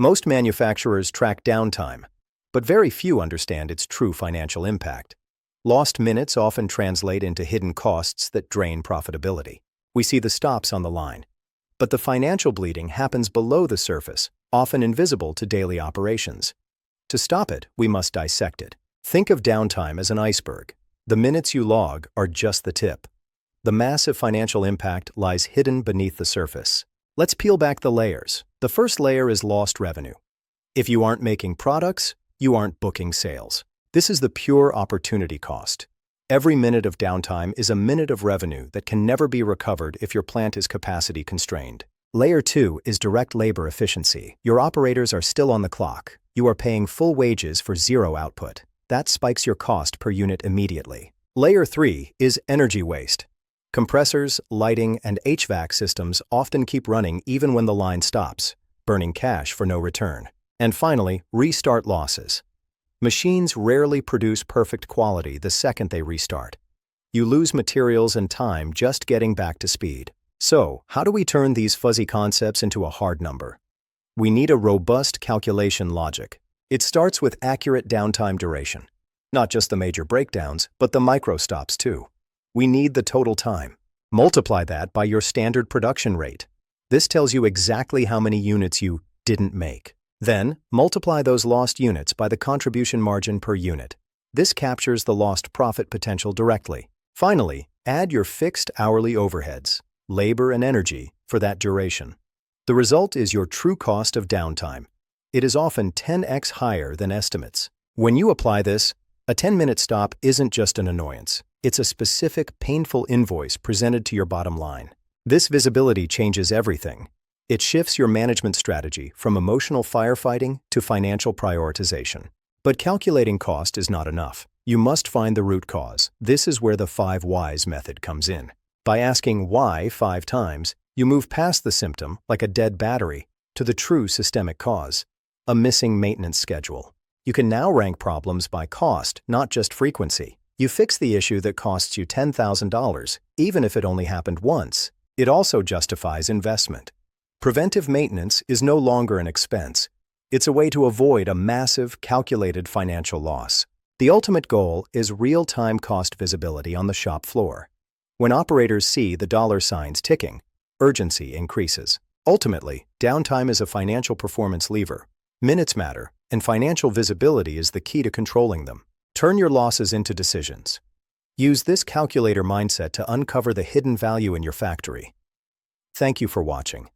Most manufacturers track downtime, but very few understand its true financial impact. Lost minutes often translate into hidden costs that drain profitability. We see the stops on the line, but the financial bleeding happens below the surface, often invisible to daily operations. To stop it, we must dissect it. Think of downtime as an iceberg. The minutes you log are just the tip. The massive financial impact lies hidden beneath the surface. Let's peel back the layers. The first layer is lost revenue. If you aren't making products, you aren't booking sales. This is the pure opportunity cost. Every minute of downtime is a minute of revenue that can never be recovered if your plant is capacity constrained. Layer 2 is direct labor efficiency. Your operators are still on the clock. You are paying full wages for zero output. That spikes your cost per unit immediately. Layer 3 is energy waste. Compressors, lighting, and HVAC systems often keep running even when the line stops, burning cash for no return. And finally, restart losses. Machines rarely produce perfect quality the second they restart. You lose materials and time just getting back to speed. So, how do we turn these fuzzy concepts into a hard number? We need a robust calculation logic. It starts with accurate downtime duration. Not just the major breakdowns, but the micro stops too. We need the total time. Multiply that by your standard production rate. This tells you exactly how many units you didn't make. Then, multiply those lost units by the contribution margin per unit. This captures the lost profit potential directly. Finally, add your fixed hourly overheads, labor and energy, for that duration. The result is your true cost of downtime. It is often 10x higher than estimates. When you apply this, a 10-minute stop isn't just an annoyance. It's a specific, painful invoice presented to your bottom line. This visibility changes everything. It shifts your management strategy from emotional firefighting to financial prioritization. But calculating cost is not enough. You must find the root cause. This is where the 5 whys method comes in. By asking why 5 times, you move past the symptom, like a dead battery, to the true systemic cause, a missing maintenance schedule. You can now rank problems by cost, not just frequency. You fix the issue that costs you $10,000, even if it only happened once. It also justifies investment. Preventive maintenance is no longer an expense. It's a way to avoid a massive, calculated financial loss. The ultimate goal is real-time cost visibility on the shop floor. When operators see the dollar signs ticking, urgency increases. Ultimately, downtime is a financial performance lever. Minutes matter, and financial visibility is the key to controlling them. Turn your losses into decisions. Use this calculator mindset to uncover the hidden value in your factory. Thank you for watching.